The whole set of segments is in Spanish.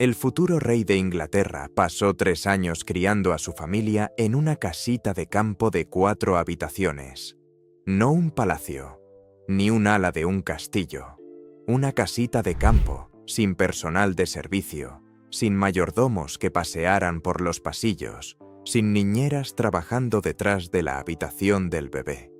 El futuro rey de Inglaterra pasó 3 años criando a su familia en una casita de campo de 4 habitaciones. No un palacio, ni un ala de un castillo. Una casita de campo, sin personal de servicio, sin mayordomos que pasearan por los pasillos, sin niñeras trabajando detrás de la habitación del bebé.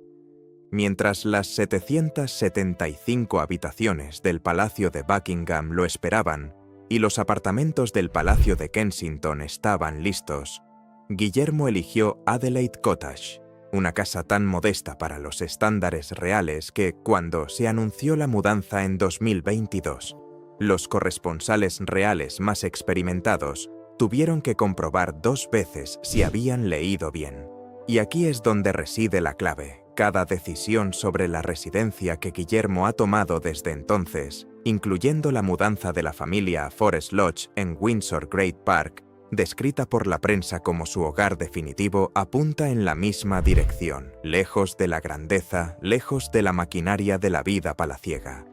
Mientras las 775 habitaciones del Palacio de Buckingham lo esperaban y los apartamentos del Palacio de Kensington estaban listos, Guillermo eligió Adelaide Cottage, una casa tan modesta para los estándares reales que, cuando se anunció la mudanza en 2022, los corresponsales reales más experimentados tuvieron que comprobar 2 veces si habían leído bien. Y aquí es donde reside la clave. Cada decisión sobre la residencia que Guillermo ha tomado desde entonces, incluyendo la mudanza de la familia a Forest Lodge en Windsor Great Park, descrita por la prensa como su hogar definitivo, apunta en la misma dirección, lejos de la grandeza, lejos de la maquinaria de la vida palaciega,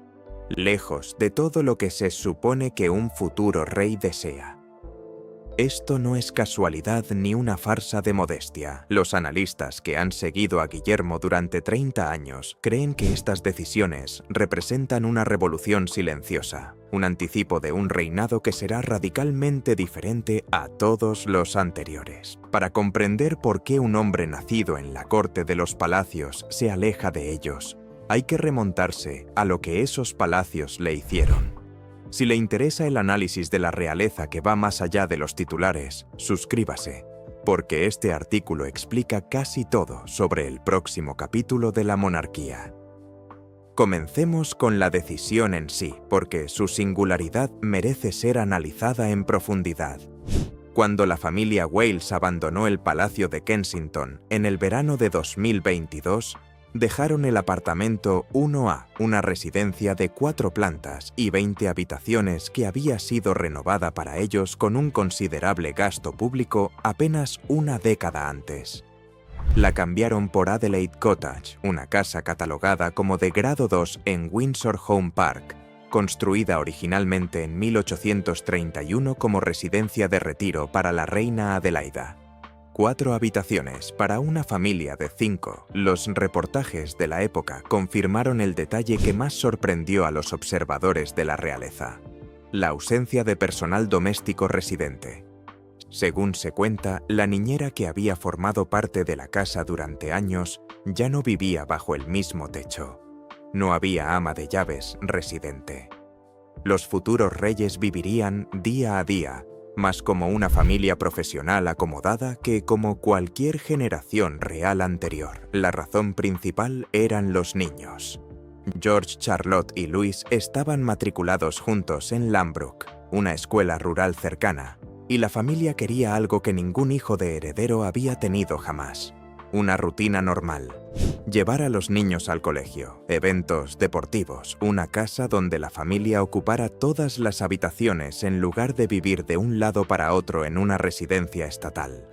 lejos de todo lo que se supone que un futuro rey desea. Esto no es casualidad ni una farsa de modestia. Los analistas que han seguido a Guillermo durante 30 años creen que estas decisiones representan una revolución silenciosa, un anticipo de un reinado que será radicalmente diferente a todos los anteriores. Para comprender por qué un hombre nacido en la corte de los palacios se aleja de ellos, hay que remontarse a lo que esos palacios le hicieron. Si le interesa el análisis de la realeza que va más allá de los titulares, suscríbase, porque este artículo explica casi todo sobre el próximo capítulo de la monarquía. Comencemos con la decisión en sí, porque su singularidad merece ser analizada en profundidad. Cuando la familia Wales abandonó el Palacio de Kensington en el verano de 2022, dejaron el apartamento 1A, una residencia de 4 plantas y 20 habitaciones que había sido renovada para ellos con un considerable gasto público apenas una década antes. La cambiaron por Adelaide Cottage, una casa catalogada como de grado 2 en Windsor Home Park, construida originalmente en 1831 como residencia de retiro para la reina Adelaida. 4 habitaciones para una familia de 5. Los reportajes de la época confirmaron el detalle que más sorprendió a los observadores de la realeza: la ausencia de personal doméstico residente. Según se cuenta, la niñera que había formado parte de la casa durante años ya no vivía bajo el mismo techo. No había ama de llaves residente. Los futuros reyes vivirían día a día, más como una familia profesional acomodada que como cualquier generación real anterior. La razón principal eran los niños. George, Charlotte y Louis estaban matriculados juntos en Lambrook, una escuela rural cercana, y la familia quería algo que ningún hijo de heredero había tenido jamás: una rutina normal. Llevar a los niños al colegio, eventos deportivos, una casa donde la familia ocupara todas las habitaciones en lugar de vivir de un lado para otro en una residencia estatal.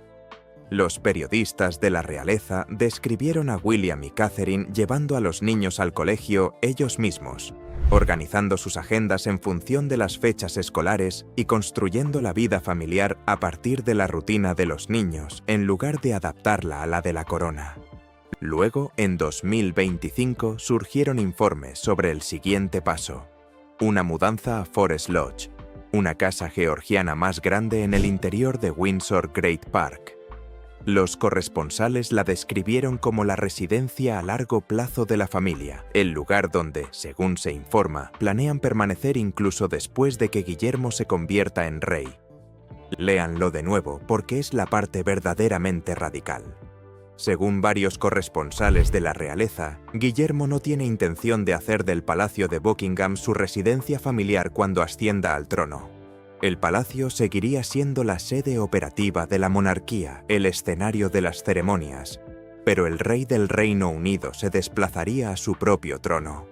Los periodistas de la realeza describieron a William y Catherine llevando a los niños al colegio ellos mismos, organizando sus agendas en función de las fechas escolares y construyendo la vida familiar a partir de la rutina de los niños en lugar de adaptarla a la de la corona. Luego, en 2025, surgieron informes sobre el siguiente paso: una mudanza a Forest Lodge, una casa georgiana más grande en el interior de Windsor Great Park. Los corresponsales la describieron como la residencia a largo plazo de la familia, el lugar donde, según se informa, planean permanecer incluso después de que Guillermo se convierta en rey. Léanlo de nuevo porque es la parte verdaderamente radical. Según varios corresponsales de la realeza, Guillermo no tiene intención de hacer del Palacio de Buckingham su residencia familiar cuando ascienda al trono. El palacio seguiría siendo la sede operativa de la monarquía, el escenario de las ceremonias, pero el rey del Reino Unido se desplazaría a su propio trono.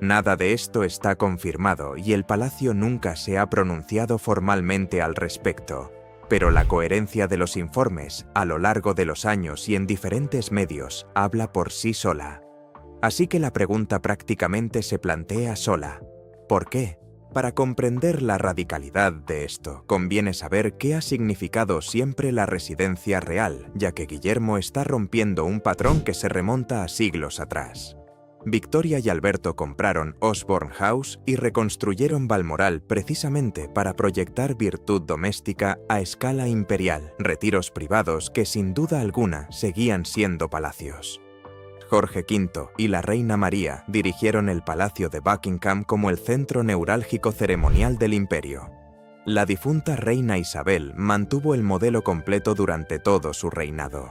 Nada de esto está confirmado y el palacio nunca se ha pronunciado formalmente al respecto. Pero la coherencia de los informes, a lo largo de los años y en diferentes medios, habla por sí sola. Así que la pregunta prácticamente se plantea sola: ¿por qué? Para comprender la radicalidad de esto, conviene saber qué ha significado siempre la residencia real, ya que Guillermo está rompiendo un patrón que se remonta a siglos atrás. Victoria y Alberto compraron Osborne House y reconstruyeron Balmoral precisamente para proyectar virtud doméstica a escala imperial, retiros privados que sin duda alguna seguían siendo palacios. Jorge V y la reina María dirigieron el Palacio de Buckingham como el centro neurálgico ceremonial del imperio. La difunta reina Isabel mantuvo el modelo completo durante todo su reinado.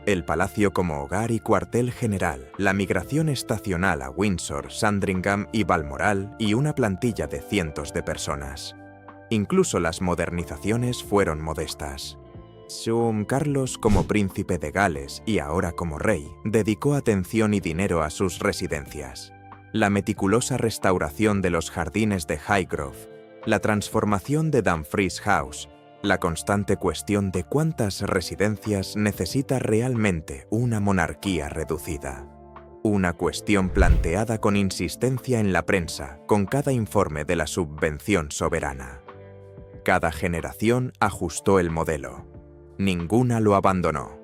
El palacio como hogar y cuartel general, la migración estacional a Windsor, Sandringham y Balmoral y una plantilla de cientos de personas. Incluso las modernizaciones fueron modestas. Carlos, como príncipe de Gales y ahora como rey, dedicó atención y dinero a sus residencias. La meticulosa restauración de los jardines de Highgrove, la transformación de Dumfries House, la constante cuestión de cuántas residencias necesita realmente una monarquía reducida. Una cuestión planteada con insistencia en la prensa, con cada informe de la subvención soberana. Cada generación ajustó el modelo. Ninguna lo abandonó.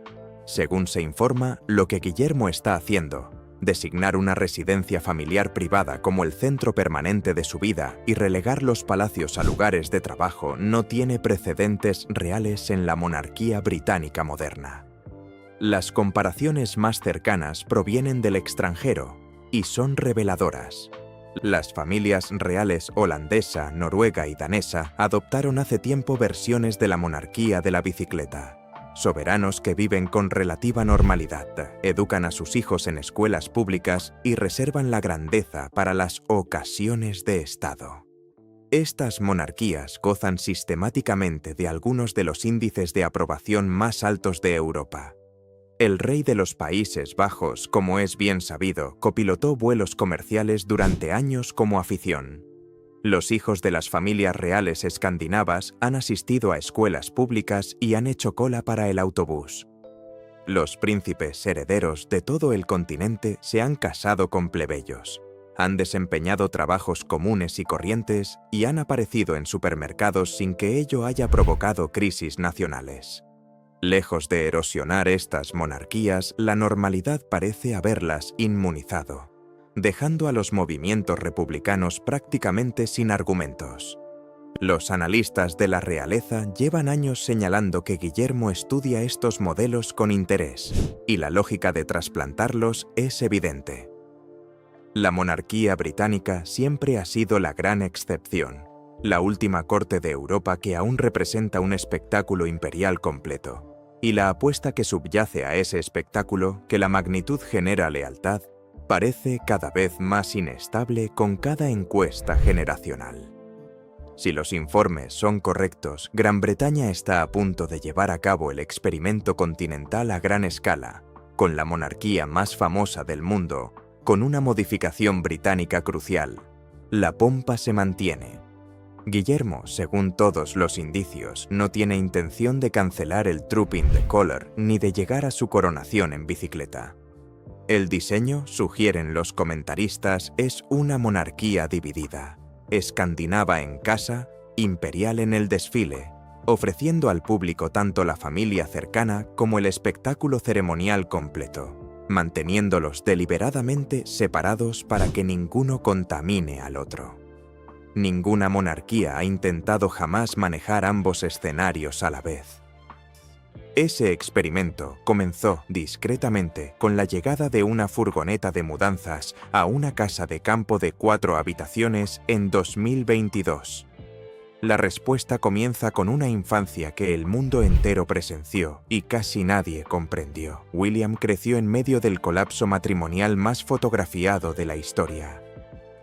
Según se informa, lo que Guillermo está haciendo, designar una residencia familiar privada como el centro permanente de su vida y relegar los palacios a lugares de trabajo, no tiene precedentes reales en la monarquía británica moderna. Las comparaciones más cercanas provienen del extranjero y son reveladoras. Las familias reales holandesa, noruega y danesa adoptaron hace tiempo versiones de la monarquía de la bicicleta. Soberanos que viven con relativa normalidad, educan a sus hijos en escuelas públicas y reservan la grandeza para las ocasiones de Estado. Estas monarquías gozan sistemáticamente de algunos de los índices de aprobación más altos de Europa. El rey de los Países Bajos, como es bien sabido, copilotó vuelos comerciales durante años como afición. Los hijos de las familias reales escandinavas han asistido a escuelas públicas y han hecho cola para el autobús. Los príncipes herederos de todo el continente se han casado con plebeyos, han desempeñado trabajos comunes y corrientes y han aparecido en supermercados sin que ello haya provocado crisis nacionales. Lejos de erosionar estas monarquías, la normalidad parece haberlas inmunizado, dejando a los movimientos republicanos prácticamente sin argumentos. Los analistas de la realeza llevan años señalando que Guillermo estudia estos modelos con interés, y la lógica de trasplantarlos es evidente. La monarquía británica siempre ha sido la gran excepción, la última corte de Europa que aún representa un espectáculo imperial completo. Y la apuesta que subyace a ese espectáculo, que la magnitud genera lealtad, parece cada vez más inestable con cada encuesta generacional. Si los informes son correctos, Gran Bretaña está a punto de llevar a cabo el experimento continental a gran escala, con la monarquía más famosa del mundo, con una modificación británica crucial. La pompa se mantiene. Guillermo, según todos los indicios, no tiene intención de cancelar el Trooping the Colour ni de llegar a su coronación en bicicleta. El diseño, sugieren los comentaristas, es una monarquía dividida, escandinava en casa, imperial en el desfile, ofreciendo al público tanto la familia cercana como el espectáculo ceremonial completo, manteniéndolos deliberadamente separados para que ninguno contamine al otro. Ninguna monarquía ha intentado jamás manejar ambos escenarios a la vez. Ese experimento comenzó discretamente con la llegada de una furgoneta de mudanzas a una casa de campo de 4 habitaciones en 2022. La respuesta comienza con una infancia que el mundo entero presenció y casi nadie comprendió. William creció en medio del colapso matrimonial más fotografiado de la historia.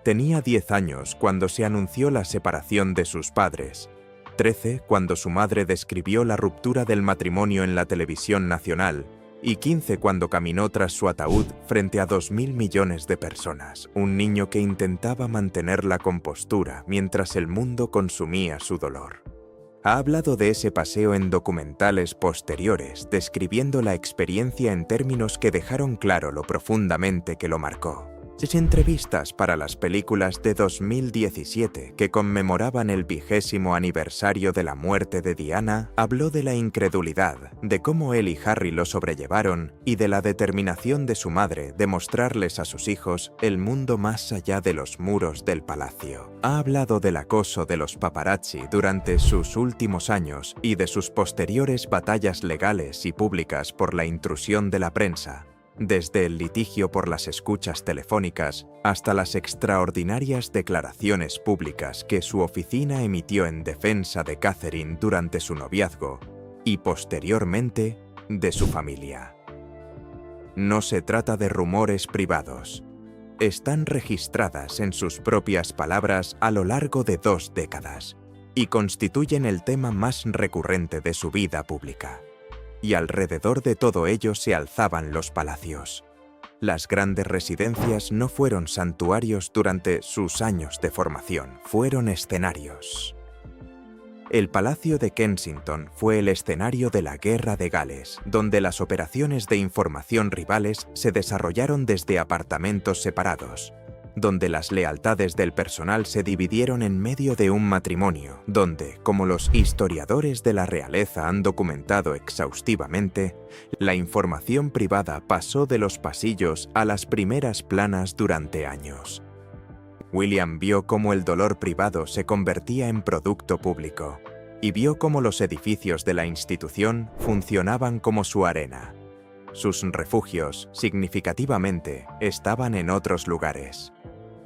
Tenía 10 años cuando se anunció la separación de sus padres, 13 cuando su madre describió la ruptura del matrimonio en la televisión nacional y 15 cuando caminó tras su ataúd frente a 2.000 millones de personas, un niño que intentaba mantener la compostura mientras el mundo consumía su dolor. Ha hablado de ese paseo en documentales posteriores, describiendo la experiencia en términos que dejaron claro lo profundamente que lo marcó. Entrevistas para las películas de 2017 que conmemoraban el 20º aniversario de la muerte de Diana, habló de la incredulidad, de cómo él y Harry lo sobrellevaron y de la determinación de su madre de mostrarles a sus hijos el mundo más allá de los muros del palacio. Ha hablado del acoso de los paparazzi durante sus últimos años y de sus posteriores batallas legales y públicas por la intrusión de la prensa, desde el litigio por las escuchas telefónicas hasta las extraordinarias declaraciones públicas que su oficina emitió en defensa de Catherine durante su noviazgo y posteriormente de su familia. No se trata de rumores privados. Están registradas en sus propias palabras a lo largo de 2 décadas y constituyen el tema más recurrente de su vida pública. Y alrededor de todo ello se alzaban los palacios. Las grandes residencias no fueron santuarios durante sus años de formación, fueron escenarios. El Palacio de Kensington fue el escenario de la Guerra de Gales, donde las operaciones de información rivales se desarrollaron desde apartamentos separados, donde las lealtades del personal se dividieron en medio de un matrimonio, donde, como los historiadores de la realeza han documentado exhaustivamente, la información privada pasó de los pasillos a las primeras planas durante años. William vio cómo el dolor privado se convertía en producto público, y vio cómo los edificios de la institución funcionaban como su arena. Sus refugios, significativamente, estaban en otros lugares.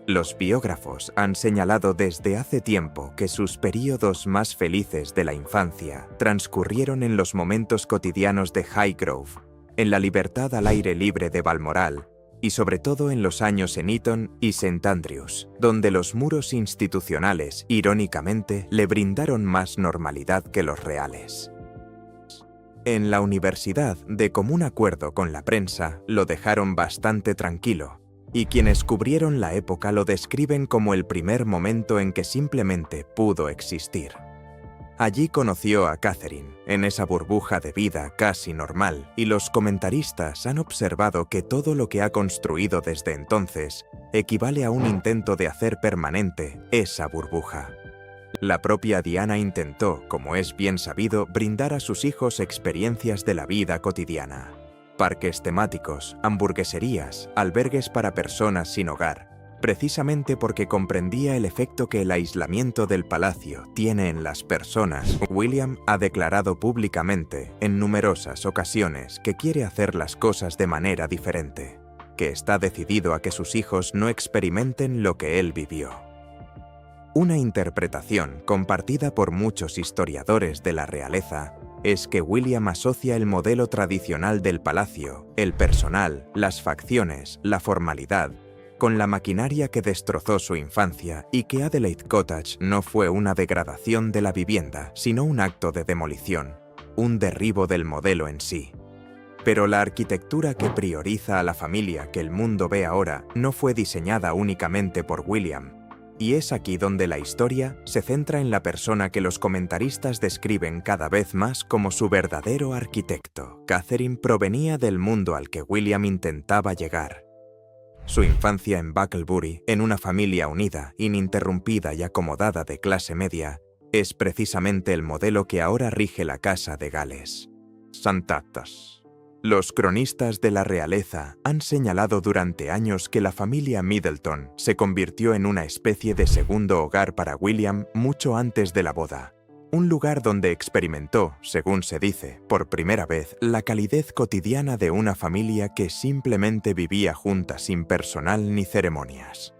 Los biógrafos han señalado desde hace tiempo que sus períodos más felices de la infancia transcurrieron en los momentos cotidianos de Highgrove, en la libertad al aire libre de Balmoral, y sobre todo en los años en Eton y St. Andrews, donde los muros institucionales, irónicamente, le brindaron más normalidad que los reales. En la universidad, de común acuerdo con la prensa, lo dejaron bastante tranquilo, y quienes cubrieron la época lo describen como el primer momento en que simplemente pudo existir. Allí conoció a Catherine, en esa burbuja de vida casi normal, y los comentaristas han observado que todo lo que ha construido desde entonces equivale a un intento de hacer permanente esa burbuja. La propia Diana intentó, como es bien sabido, brindar a sus hijos experiencias de la vida cotidiana. Parques temáticos, hamburgueserías, albergues para personas sin hogar, precisamente porque comprendía el efecto que el aislamiento del palacio tiene en las personas. William ha declarado públicamente, en numerosas ocasiones, que quiere hacer las cosas de manera diferente, que está decidido a que sus hijos no experimenten lo que él vivió. Una interpretación compartida por muchos historiadores de la realeza es que William asocia el modelo tradicional del palacio, el personal, las facciones, la formalidad, con la maquinaria que destrozó su infancia y que Adelaide Cottage no fue una degradación de la vivienda, sino un acto de demolición, un derribo del modelo en sí. Pero la arquitectura que prioriza a la familia que el mundo ve ahora no fue diseñada únicamente por William, y es aquí donde la historia se centra en la persona que los comentaristas describen cada vez más como su verdadero arquitecto. Catherine provenía del mundo al que William intentaba llegar. Su infancia en Bucklebury, en una familia unida, ininterrumpida y acomodada de clase media, es precisamente el modelo que ahora rige la Casa de Gales. Santatas. Los cronistas de la realeza han señalado durante años que la familia Middleton se convirtió en una especie de segundo hogar para William mucho antes de la boda. Un lugar donde experimentó, según se dice, por primera vez, la calidez cotidiana de una familia que simplemente vivía junta sin personal ni ceremonias.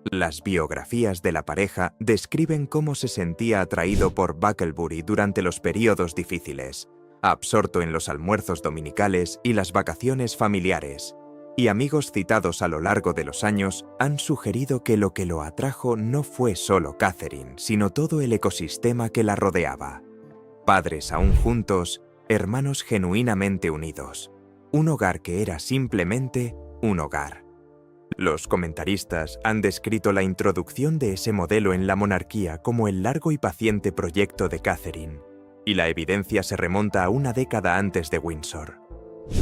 Las biografías de la pareja describen cómo se sentía atraído por Bucklebury durante los períodos difíciles, absorto en los almuerzos dominicales y las vacaciones familiares, y amigos citados a lo largo de los años han sugerido que lo atrajo no fue solo Catherine, sino todo el ecosistema que la rodeaba. Padres aún juntos, hermanos genuinamente unidos. Un hogar que era simplemente un hogar. Los comentaristas han descrito la introducción de ese modelo en la monarquía como el largo y paciente proyecto de Catherine, y la evidencia se remonta a una década antes de Windsor.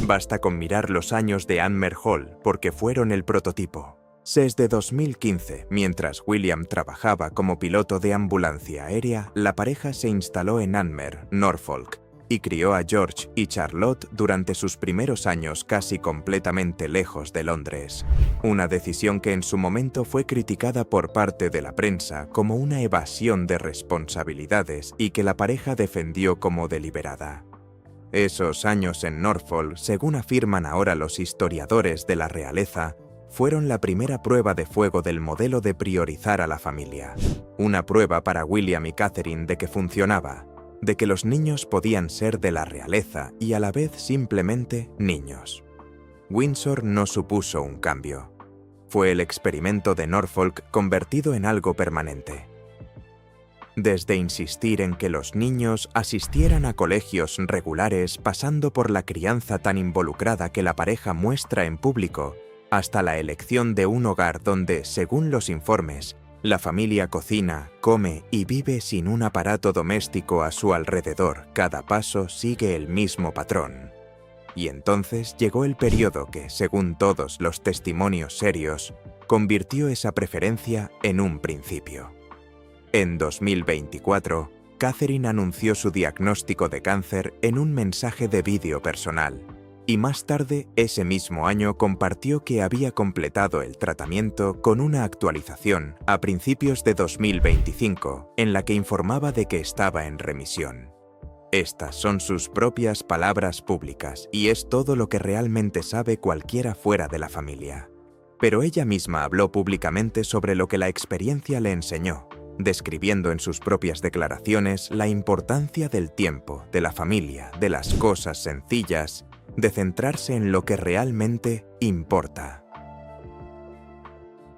Basta con mirar los años de Anmer Hall porque fueron el prototipo. Desde 2015, mientras William trabajaba como piloto de ambulancia aérea, la pareja se instaló en Anmer, Norfolk, y crió a George y Charlotte durante sus primeros años casi completamente lejos de Londres. Una decisión que en su momento fue criticada por parte de la prensa como una evasión de responsabilidades y que la pareja defendió como deliberada. Esos años en Norfolk, según afirman ahora los historiadores de la realeza, fueron la primera prueba de fuego del modelo de priorizar a la familia. Una prueba para William y Catherine de que funcionaba, de que los niños podían ser de la realeza y a la vez simplemente niños. Windsor no supuso un cambio. Fue el experimento de Norfolk convertido en algo permanente. Desde insistir en que los niños asistieran a colegios regulares pasando por la crianza tan involucrada que la pareja muestra en público, hasta la elección de un hogar donde, según los informes, la familia cocina, come y vive sin un aparato doméstico a su alrededor, cada paso sigue el mismo patrón. Y entonces llegó el periodo que, según todos los testimonios serios, convirtió esa preferencia en un principio. En 2024, Catherine anunció su diagnóstico de cáncer en un mensaje de vídeo personal, y más tarde, ese mismo año, compartió que había completado el tratamiento con una actualización a principios de 2025, en la que informaba de que estaba en remisión. Estas son sus propias palabras públicas y es todo lo que realmente sabe cualquiera fuera de la familia. Pero ella misma habló públicamente sobre lo que la experiencia le enseñó, describiendo en sus propias declaraciones la importancia del tiempo, de la familia, de las cosas sencillas, de centrarse en lo que realmente importa.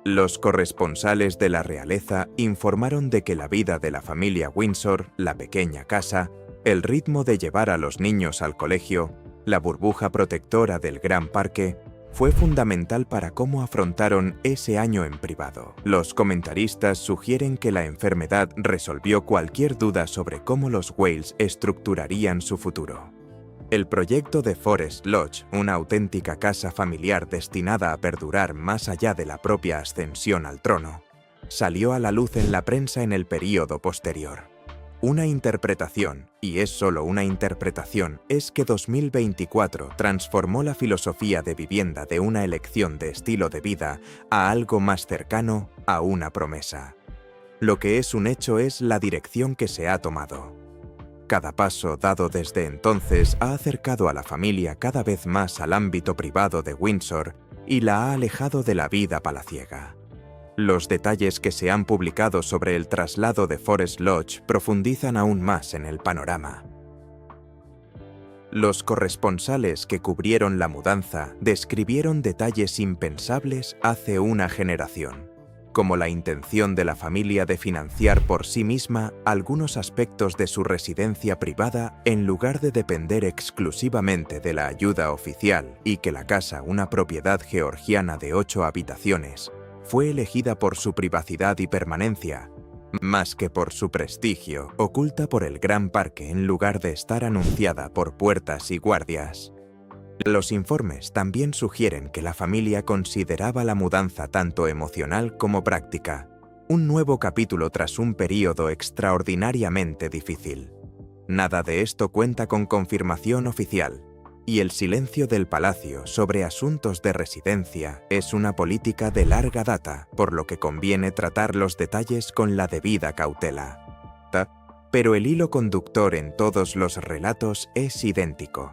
Los corresponsales de la realeza informaron de que la vida de la familia Windsor, la pequeña casa, el ritmo de llevar a los niños al colegio, la burbuja protectora del gran parque, fue fundamental para cómo afrontaron ese año en privado. Los comentaristas sugieren que la enfermedad resolvió cualquier duda sobre cómo los Wales estructurarían su futuro. El proyecto de Forest Lodge, una auténtica casa familiar destinada a perdurar más allá de la propia ascensión al trono, salió a la luz en la prensa en el período posterior. Una interpretación, y es solo una interpretación, es que 2024 transformó la filosofía de vivienda de una elección de estilo de vida a algo más cercano a una promesa. Lo que es un hecho es la dirección que se ha tomado. Cada paso dado desde entonces ha acercado a la familia cada vez más al ámbito privado de Windsor y la ha alejado de la vida palaciega. Los detalles que se han publicado sobre el traslado de Forest Lodge profundizan aún más en el panorama. Los corresponsales que cubrieron la mudanza describieron detalles impensables hace una generación, como la intención de la familia de financiar por sí misma algunos aspectos de su residencia privada en lugar de depender exclusivamente de la ayuda oficial y que la casa, una propiedad georgiana de 8 habitaciones, fue elegida por su privacidad y permanencia, más que por su prestigio, oculta por el gran parque en lugar de estar anunciada por puertas y guardias. Los informes también sugieren que la familia consideraba la mudanza tanto emocional como práctica, un nuevo capítulo tras un período extraordinariamente difícil. Nada de esto cuenta con confirmación oficial, y el silencio del palacio sobre asuntos de residencia es una política de larga data, por lo que conviene tratar los detalles con la debida cautela. Pero el hilo conductor en todos los relatos es idéntico.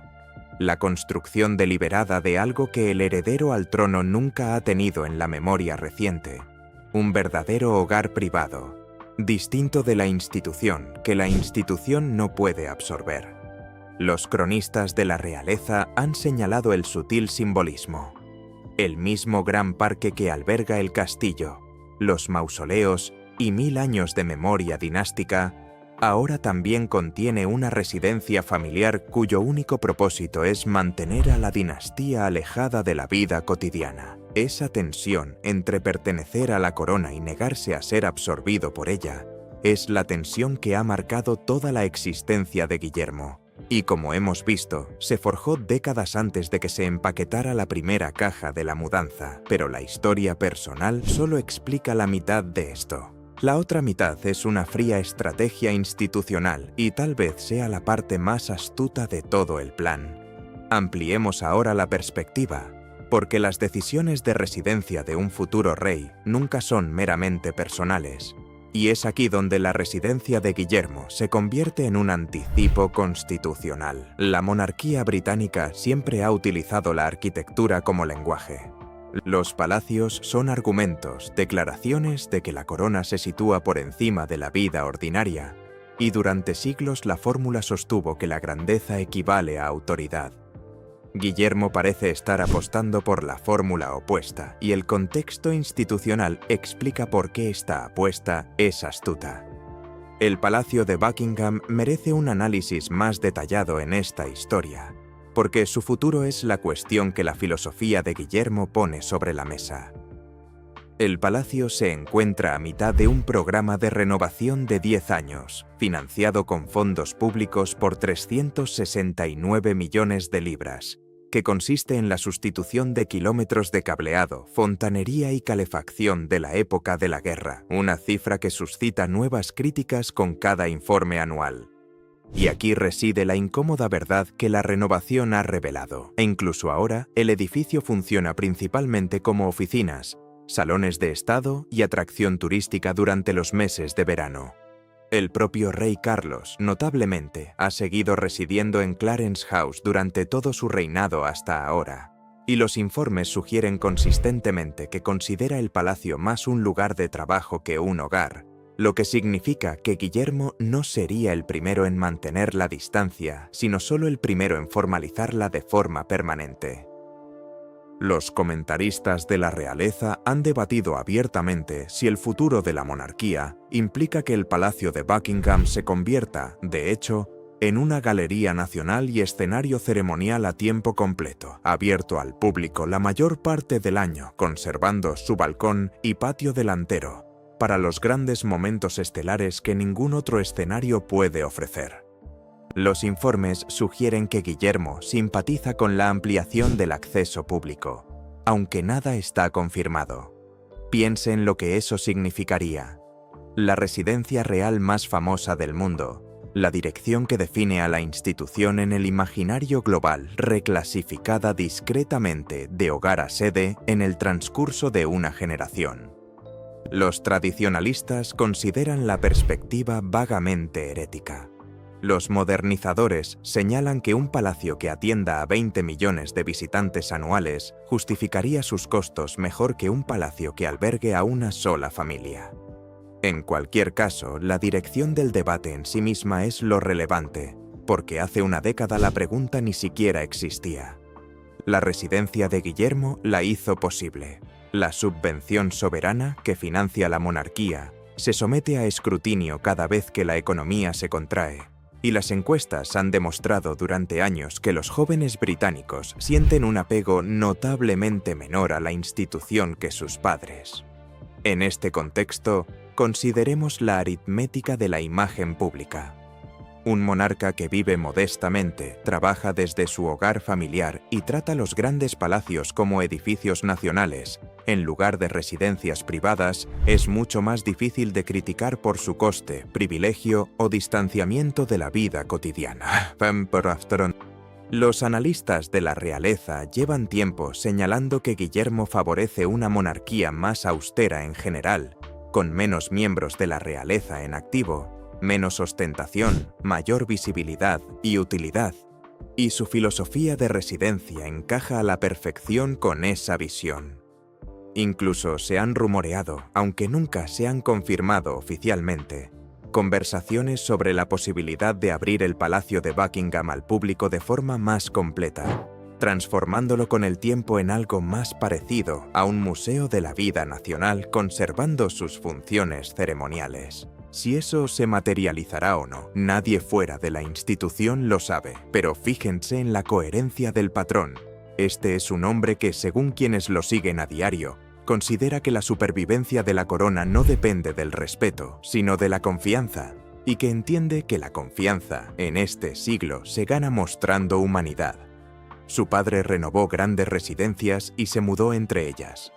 La construcción deliberada de algo que el heredero al trono nunca ha tenido en la memoria reciente, un verdadero hogar privado, distinto de la institución, que la institución no puede absorber. Los cronistas de la realeza han señalado el sutil simbolismo. El mismo gran parque que alberga el castillo, los mausoleos y 1000 años de memoria dinástica, ahora también contiene una residencia familiar cuyo único propósito es mantener a la dinastía alejada de la vida cotidiana. Esa tensión entre pertenecer a la corona y negarse a ser absorbido por ella es la tensión que ha marcado toda la existencia de Guillermo, Y como hemos visto, se forjó décadas antes de que se empaquetara la primera caja de la mudanza, pero la historia personal solo explica la mitad de esto. La otra mitad es una fría estrategia institucional y tal vez sea la parte más astuta de todo el plan. Ampliemos ahora la perspectiva, porque las decisiones de residencia de un futuro rey nunca son meramente personales. Y es aquí donde la residencia de Guillermo se convierte en un anticipo constitucional. La monarquía británica siempre ha utilizado la arquitectura como lenguaje. Los palacios son argumentos, declaraciones de que la corona se sitúa por encima de la vida ordinaria, y durante siglos la fórmula sostuvo que la grandeza equivale a autoridad. Guillermo parece estar apostando por la fórmula opuesta, y el contexto institucional explica por qué esta apuesta es astuta. El Palacio de Buckingham merece un análisis más detallado en esta historia, porque su futuro es la cuestión que la filosofía de Guillermo pone sobre la mesa. El palacio se encuentra a mitad de un programa de renovación de 10 años, financiado con fondos públicos por 369 millones de libras, que consiste en la sustitución de kilómetros de cableado, fontanería y calefacción de la época de la guerra, una cifra que suscita nuevas críticas con cada informe anual. Y aquí reside la incómoda verdad que la renovación ha revelado. E incluso ahora, el edificio funciona principalmente como oficinas, salones de estado y atracción turística durante los meses de verano. El propio rey Carlos, notablemente, ha seguido residiendo en Clarence House durante todo su reinado hasta ahora, y los informes sugieren consistentemente que considera el palacio más un lugar de trabajo que un hogar, lo que significa que Guillermo no sería el primero en mantener la distancia, sino solo el primero en formalizarla de forma permanente. Los comentaristas de la realeza han debatido abiertamente si el futuro de la monarquía implica que el Palacio de Buckingham se convierta, de hecho, en una galería nacional y escenario ceremonial a tiempo completo, abierto al público la mayor parte del año, conservando su balcón y patio delantero, para los grandes momentos estelares que ningún otro escenario puede ofrecer. Los informes sugieren que Guillermo simpatiza con la ampliación del acceso público, aunque nada está confirmado. Piense en lo que eso significaría. La residencia real más famosa del mundo, la dirección que define a la institución en el imaginario global, reclasificada discretamente de hogar a sede en el transcurso de una generación. Los tradicionalistas consideran la perspectiva vagamente herética. Los modernizadores señalan que un palacio que atienda a 20 millones de visitantes anuales justificaría sus costos mejor que un palacio que albergue a una sola familia. En cualquier caso, la dirección del debate en sí misma es lo relevante, porque hace una década la pregunta ni siquiera existía. La residencia de Guillermo la hizo posible. La subvención soberana que financia la monarquía se somete a escrutinio cada vez que la economía se contrae. Y las encuestas han demostrado durante años que los jóvenes británicos sienten un apego notablemente menor a la institución que sus padres. En este contexto, consideremos la aritmética de la imagen pública. Un monarca que vive modestamente, trabaja desde su hogar familiar y trata los grandes palacios como edificios nacionales, en lugar de residencias privadas, es mucho más difícil de criticar por su coste, privilegio o distanciamiento de la vida cotidiana. Los analistas de la realeza llevan tiempo señalando que Guillermo favorece una monarquía más austera en general, con menos miembros de la realeza en activo, menos ostentación, mayor visibilidad y utilidad, y su filosofía de residencia encaja a la perfección con esa visión. Incluso se han rumoreado, aunque nunca se han confirmado oficialmente, conversaciones sobre la posibilidad de abrir el Palacio de Buckingham al público de forma más completa, transformándolo con el tiempo en algo más parecido a un museo de la vida nacional conservando sus funciones ceremoniales. Si eso se materializará o no, nadie fuera de la institución lo sabe, pero fíjense en la coherencia del patrón. Este es un hombre que, según quienes lo siguen a diario, considera que la supervivencia de la corona no depende del respeto, sino de la confianza, y que entiende que la confianza en este siglo se gana mostrando humanidad. Su padre renovó grandes residencias y se mudó entre ellas.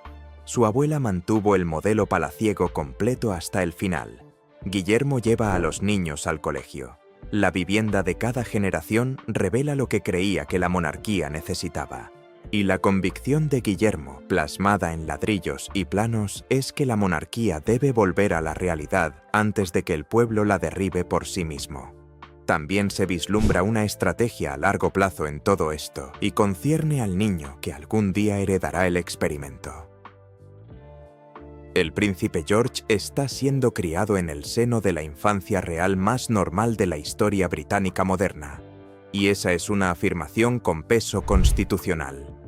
Su abuela mantuvo el modelo palaciego completo hasta el final. Guillermo lleva a los niños al colegio. La vivienda de cada generación revela lo que creía que la monarquía necesitaba. Y la convicción de Guillermo, plasmada en ladrillos y planos, es que la monarquía debe volver a la realidad antes de que el pueblo la derribe por sí mismo. También se vislumbra una estrategia a largo plazo en todo esto y concierne al niño que algún día heredará el experimento. El príncipe George está siendo criado en el seno de la infancia real más normal de la historia británica moderna, y esa es una afirmación con peso constitucional.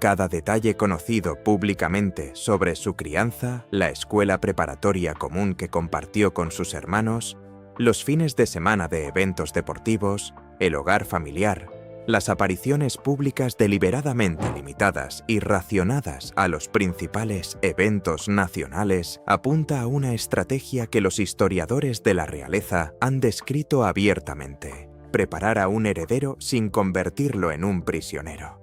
Cada detalle conocido públicamente sobre su crianza, la escuela preparatoria común que compartió con sus hermanos, los fines de semana de eventos deportivos, el hogar familiar, las apariciones públicas deliberadamente limitadas y racionadas a los principales eventos nacionales, apunta a una estrategia que los historiadores de la realeza han descrito abiertamente: preparar a un heredero sin convertirlo en un prisionero.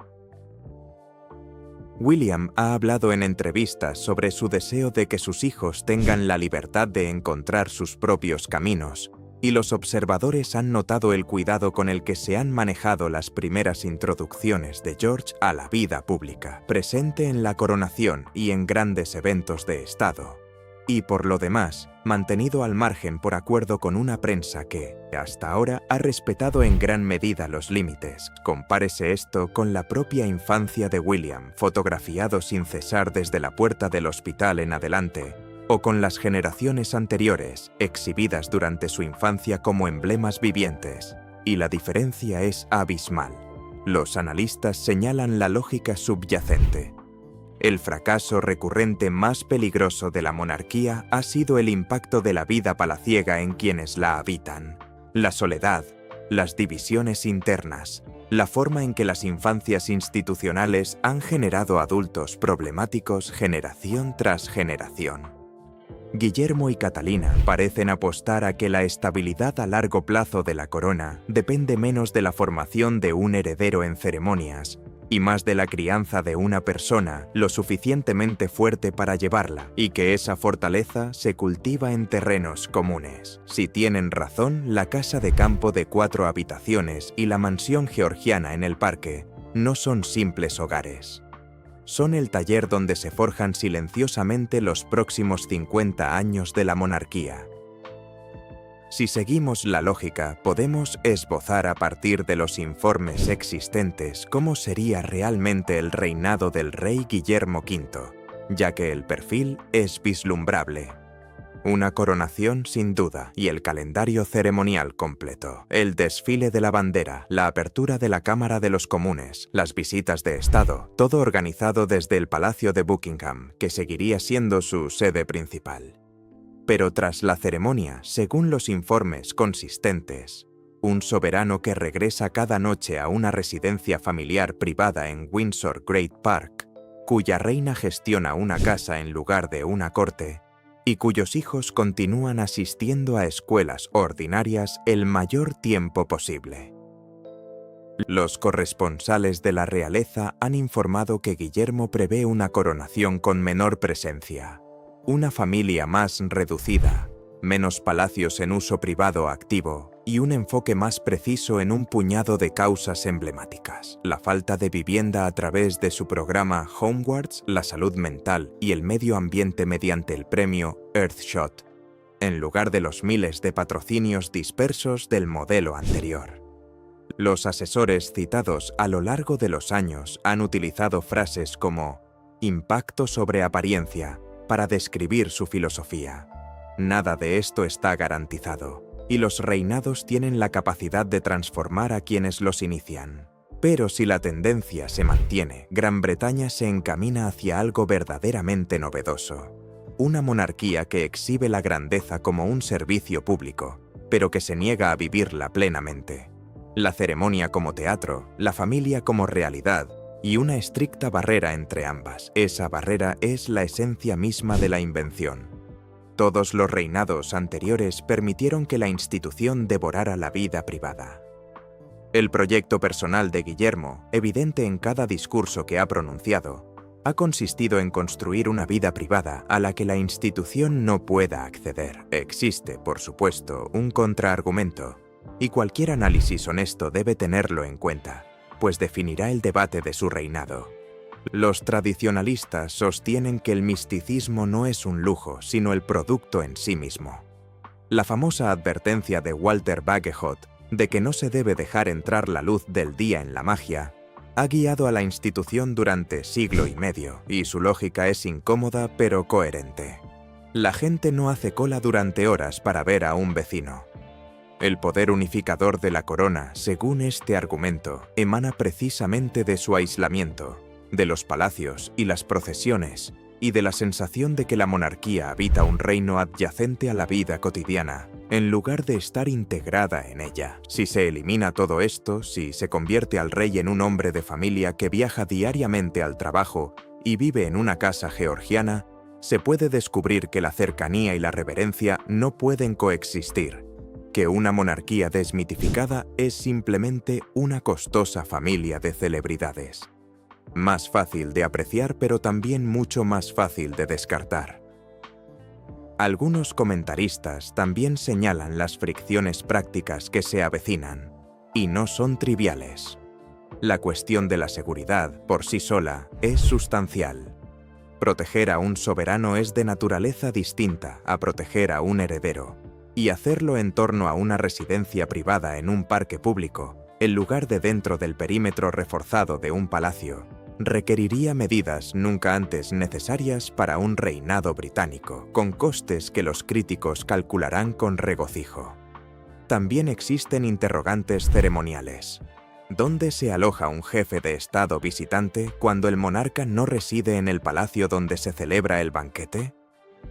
William ha hablado en entrevistas sobre su deseo de que sus hijos tengan la libertad de encontrar sus propios caminos, y los observadores han notado el cuidado con el que se han manejado las primeras introducciones de George a la vida pública, presente en la coronación y en grandes eventos de Estado, y por lo demás, mantenido al margen por acuerdo con una prensa que, hasta ahora, ha respetado en gran medida los límites. Compárese esto con la propia infancia de William, fotografiado sin cesar desde la puerta del hospital en adelante, o con las generaciones anteriores, exhibidas durante su infancia como emblemas vivientes, y la diferencia es abismal. Los analistas señalan la lógica subyacente. El fracaso recurrente más peligroso de la monarquía ha sido el impacto de la vida palaciega en quienes la habitan. La soledad, las divisiones internas, la forma en que las infancias institucionales han generado adultos problemáticos generación tras generación. Guillermo y Catalina parecen apostar a que la estabilidad a largo plazo de la corona depende menos de la formación de un heredero en ceremonias y más de la crianza de una persona lo suficientemente fuerte para llevarla, y que esa fortaleza se cultiva en terrenos comunes. Si tienen razón, la casa de campo de 4 habitaciones y la mansión georgiana en el parque no son simples hogares. Son el taller donde se forjan silenciosamente los próximos 50 años de la monarquía. Si seguimos la lógica, podemos esbozar a partir de los informes existentes cómo sería realmente el reinado del rey Guillermo V, ya que el perfil es vislumbrable. Una coronación sin duda y el calendario ceremonial completo, el desfile de la bandera, la apertura de la Cámara de los Comunes, las visitas de Estado, todo organizado desde el Palacio de Buckingham, que seguiría siendo su sede principal. Pero tras la ceremonia, según los informes consistentes, un soberano que regresa cada noche a una residencia familiar privada en Windsor Great Park, cuya reina gestiona una casa en lugar de una corte, y cuyos hijos continúan asistiendo a escuelas ordinarias el mayor tiempo posible. Los corresponsales de la realeza han informado que Guillermo prevé una coronación con menor presencia, una familia más reducida, menos palacios en uso privado activo y un enfoque más preciso en un puñado de causas emblemáticas: la falta de vivienda a través de su programa Homewards, la salud mental y el medio ambiente mediante el premio Earthshot, en lugar de los miles de patrocinios dispersos del modelo anterior. Los asesores citados a lo largo de los años han utilizado frases como impacto sobre apariencia para describir su filosofía. Nada de esto está garantizado, y los reinados tienen la capacidad de transformar a quienes los inician. Pero si la tendencia se mantiene, Gran Bretaña se encamina hacia algo verdaderamente novedoso. Una monarquía que exhibe la grandeza como un servicio público, pero que se niega a vivirla plenamente. La ceremonia como teatro, la familia como realidad, y una estricta barrera entre ambas. Esa barrera es la esencia misma de la invención. Todos los reinados anteriores permitieron que la institución devorara la vida privada. El proyecto personal de Guillermo, evidente en cada discurso que ha pronunciado, ha consistido en construir una vida privada a la que la institución no pueda acceder. Existe, por supuesto, un contraargumento, y cualquier análisis honesto debe tenerlo en cuenta, pues definirá el debate de su reinado. Los tradicionalistas sostienen que el misticismo no es un lujo, sino el producto en sí mismo. La famosa advertencia de Walter Bagehot de que no se debe dejar entrar la luz del día en la magia ha guiado a la institución durante siglo y medio, y su lógica es incómoda pero coherente. La gente no hace cola durante horas para ver a un vecino. El poder unificador de la corona, según este argumento, emana precisamente de su aislamiento, de los palacios y las procesiones, y de la sensación de que la monarquía habita un reino adyacente a la vida cotidiana, en lugar de estar integrada en ella. Si se elimina todo esto, si se convierte al rey en un hombre de familia que viaja diariamente al trabajo y vive en una casa georgiana, se puede descubrir que la cercanía y la reverencia no pueden coexistir, que una monarquía desmitificada es simplemente una costosa familia de celebridades. Más fácil de apreciar, pero también mucho más fácil de descartar. Algunos comentaristas también señalan las fricciones prácticas que se avecinan, y no son triviales. La cuestión de la seguridad, por sí sola, es sustancial. Proteger a un soberano es de naturaleza distinta a proteger a un heredero, y hacerlo en torno a una residencia privada en un parque público, en lugar de dentro del perímetro reforzado de un palacio, requeriría medidas nunca antes necesarias para un reinado británico, con costes que los críticos calcularán con regocijo. También existen interrogantes ceremoniales. ¿Dónde se aloja un jefe de Estado visitante cuando el monarca no reside en el palacio donde se celebra el banquete?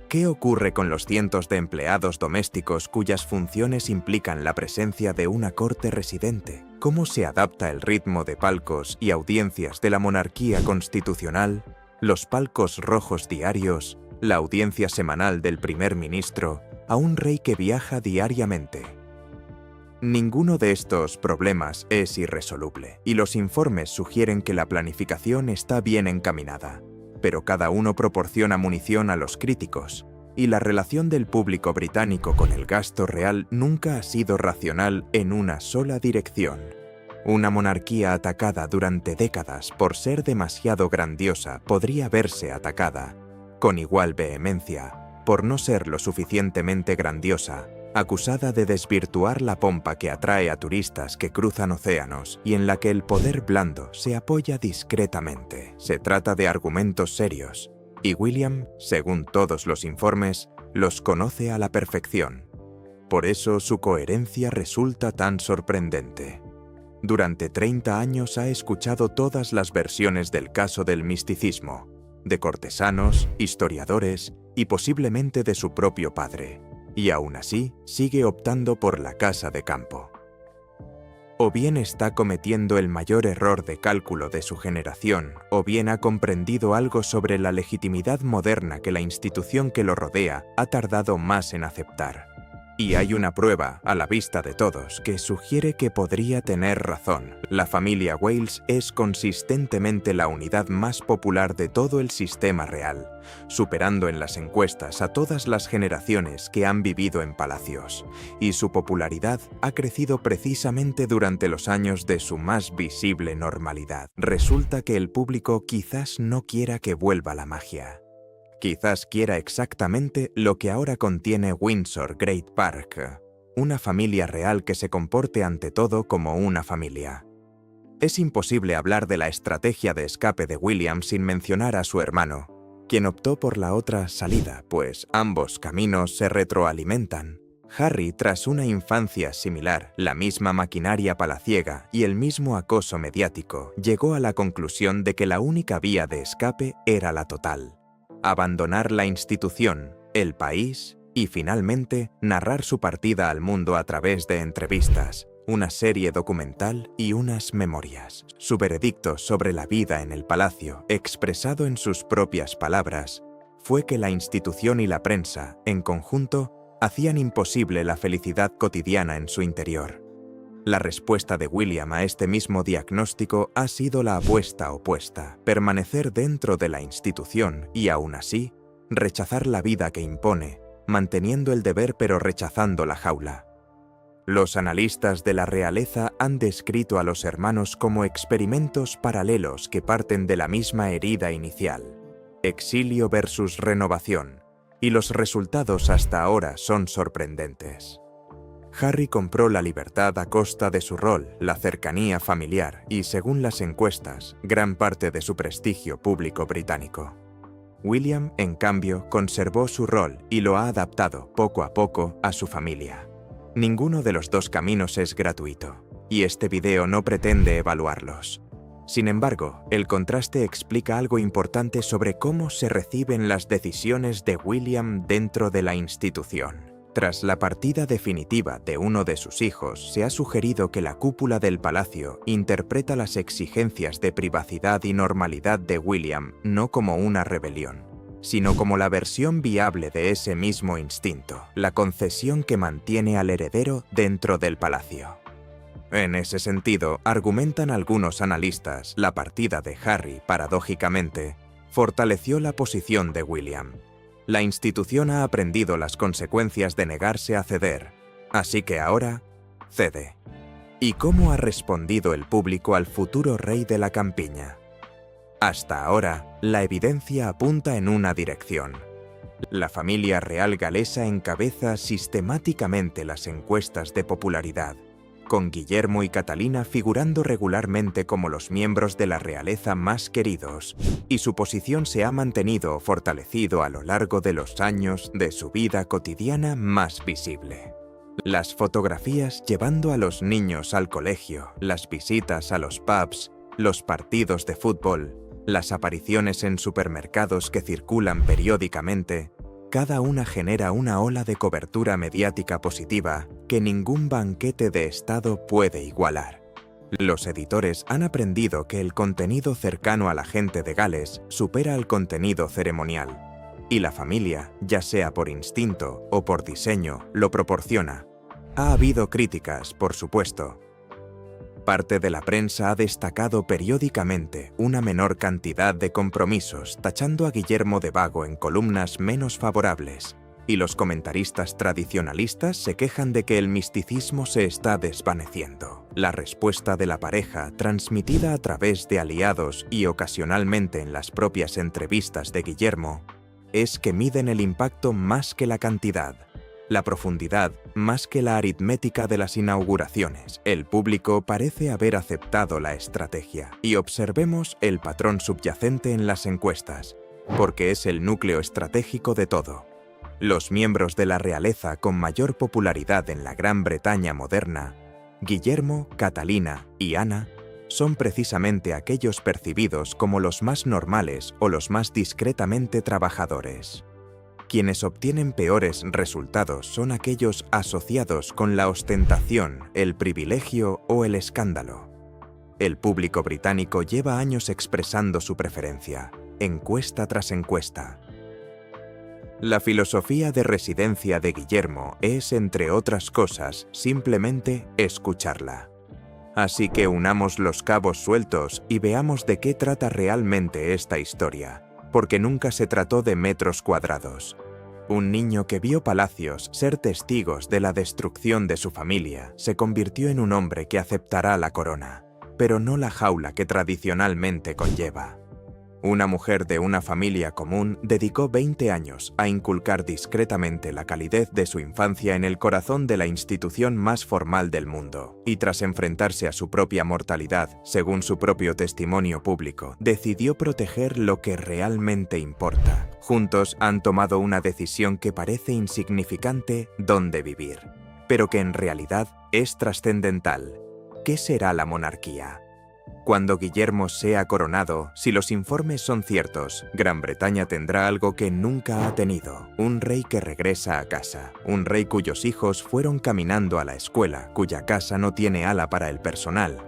¿Qué ocurre con los cientos de empleados domésticos cuyas funciones implican la presencia de una corte residente? ¿Cómo se adapta el ritmo de palcos y audiencias de la monarquía constitucional, los palcos rojos diarios, la audiencia semanal del primer ministro, a un rey que viaja diariamente? Ninguno de estos problemas es irresoluble, y los informes sugieren que la planificación está bien encaminada, pero cada uno proporciona munición a los críticos, y la relación del público británico con el gasto real nunca ha sido racional en una sola dirección. Una monarquía atacada durante décadas por ser demasiado grandiosa podría verse atacada, con igual vehemencia, por no ser lo suficientemente grandiosa, acusada de desvirtuar la pompa que atrae a turistas que cruzan océanos y en la que el poder blando se apoya discretamente. Se trata de argumentos serios, y William, según todos los informes, los conoce a la perfección. Por eso su coherencia resulta tan sorprendente. Durante 30 años ha escuchado todas las versiones del caso del misticismo, de cortesanos, historiadores y posiblemente de su propio padre, y aún así sigue optando por la casa de campo. O bien está cometiendo el mayor error de cálculo de su generación, o bien ha comprendido algo sobre la legitimidad moderna que la institución que lo rodea ha tardado más en aceptar. Y hay una prueba, a la vista de todos, que sugiere que podría tener razón. La familia Wales es consistentemente la unidad más popular de todo el sistema real, superando en las encuestas a todas las generaciones que han vivido en palacios, y su popularidad ha crecido precisamente durante los años de su más visible normalidad. Resulta que el público quizás no quiera que vuelva la magia. Quizás quiera exactamente lo que ahora contiene Windsor Great Park, una familia real que se comporte ante todo como una familia. Es imposible hablar de la estrategia de escape de William sin mencionar a su hermano, quien optó por la otra salida, pues ambos caminos se retroalimentan. Harry, tras una infancia similar, la misma maquinaria palaciega y el mismo acoso mediático, llegó a la conclusión de que la única vía de escape era la total: abandonar la institución, el país y, finalmente, narrar su partida al mundo a través de entrevistas, una serie documental y unas memorias. Su veredicto sobre la vida en el palacio, expresado en sus propias palabras, fue que la institución y la prensa, en conjunto, hacían imposible la felicidad cotidiana en su interior. La respuesta de William a este mismo diagnóstico ha sido la apuesta opuesta: permanecer dentro de la institución y, aún así, rechazar la vida que impone, manteniendo el deber pero rechazando la jaula. Los analistas de la realeza han descrito a los hermanos como experimentos paralelos que parten de la misma herida inicial: exilio versus renovación, y los resultados hasta ahora son sorprendentes. Harry compró la libertad a costa de su rol, la cercanía familiar y, según las encuestas, gran parte de su prestigio público británico. William, en cambio, conservó su rol y lo ha adaptado, poco a poco, a su familia. Ninguno de los dos caminos es gratuito, y este video no pretende evaluarlos. Sin embargo, el contraste explica algo importante sobre cómo se reciben las decisiones de William dentro de la institución. Tras la partida definitiva de uno de sus hijos, se ha sugerido que la cúpula del palacio interpreta las exigencias de privacidad y normalidad de William no como una rebelión, sino como la versión viable de ese mismo instinto, la concesión que mantiene al heredero dentro del palacio. En ese sentido, argumentan algunos analistas, la partida de Harry, paradójicamente, fortaleció la posición de William. La institución ha aprendido las consecuencias de negarse a ceder, así que ahora cede. ¿Y cómo ha respondido el público al futuro rey de la campiña? Hasta ahora, la evidencia apunta en una dirección. La familia real galesa encabeza sistemáticamente las encuestas de popularidad, con Guillermo y Catalina figurando regularmente como los miembros de la realeza más queridos, y su posición se ha mantenido o fortalecido a lo largo de los años de su vida cotidiana más visible. Las fotografías llevando a los niños al colegio, las visitas a los pubs, los partidos de fútbol, las apariciones en supermercados que circulan periódicamente, cada una genera una ola de cobertura mediática positiva que ningún banquete de Estado puede igualar. Los editores han aprendido que el contenido cercano a la gente de Gales supera al contenido ceremonial, y la familia, ya sea por instinto o por diseño, lo proporciona. Ha habido críticas, por supuesto. Parte de la prensa ha destacado periódicamente una menor cantidad de compromisos, tachando a Guillermo de vago en columnas menos favorables, y los comentaristas tradicionalistas se quejan de que el misticismo se está desvaneciendo. La respuesta de la pareja, transmitida a través de aliados y ocasionalmente en las propias entrevistas de Guillermo, es que miden el impacto más que la cantidad, la profundidad más que la aritmética de las inauguraciones. El público parece haber aceptado la estrategia. Y observemos el patrón subyacente en las encuestas, porque es el núcleo estratégico de todo. Los miembros de la realeza con mayor popularidad en la Gran Bretaña moderna, Guillermo, Catalina y Ana, son precisamente aquellos percibidos como los más normales o los más discretamente trabajadores. Quienes obtienen peores resultados son aquellos asociados con la ostentación, el privilegio o el escándalo. El público británico lleva años expresando su preferencia, encuesta tras encuesta. La filosofía de residencia de Guillermo es, entre otras cosas, simplemente escucharla. Así que unamos los cabos sueltos y veamos de qué trata realmente esta historia, porque nunca se trató de metros cuadrados. Un niño que vio palacios ser testigos de la destrucción de su familia se convirtió en un hombre que aceptará la corona, pero no la jaula que tradicionalmente conlleva. Una mujer de una familia común dedicó 20 años a inculcar discretamente la calidez de su infancia en el corazón de la institución más formal del mundo, y tras enfrentarse a su propia mortalidad, según su propio testimonio público, decidió proteger lo que realmente importa. Juntos han tomado una decisión que parece insignificante: dónde vivir, pero que en realidad es trascendental. ¿Qué será la monarquía? Cuando Guillermo sea coronado, si los informes son ciertos, Gran Bretaña tendrá algo que nunca ha tenido: un rey que regresa a casa, un rey cuyos hijos fueron caminando a la escuela, cuya casa no tiene ala para el personal,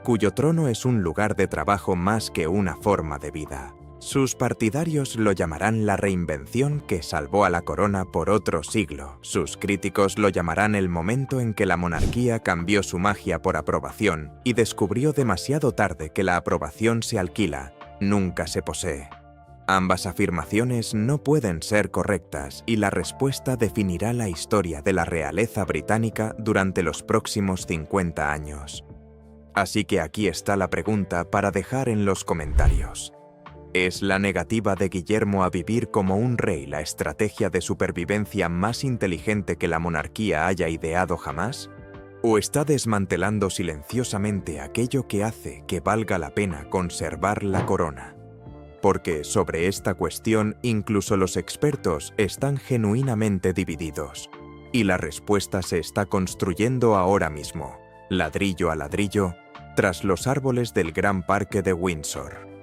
cuyo trono es un lugar de trabajo más que una forma de vida. Sus partidarios lo llamarán la reinvención que salvó a la corona por otro siglo. Sus críticos lo llamarán el momento en que la monarquía cambió su magia por aprobación y descubrió demasiado tarde que la aprobación se alquila, nunca se posee. Ambas afirmaciones no pueden ser correctas y la respuesta definirá la historia de la realeza británica durante los próximos 50 años. Así que aquí está la pregunta para dejar en los comentarios. ¿Es la negativa de Guillermo a vivir como un rey la estrategia de supervivencia más inteligente que la monarquía haya ideado jamás? ¿O está desmantelando silenciosamente aquello que hace que valga la pena conservar la corona? Porque sobre esta cuestión incluso los expertos están genuinamente divididos. Y la respuesta se está construyendo ahora mismo, ladrillo a ladrillo, tras los árboles del Gran Parque de Windsor.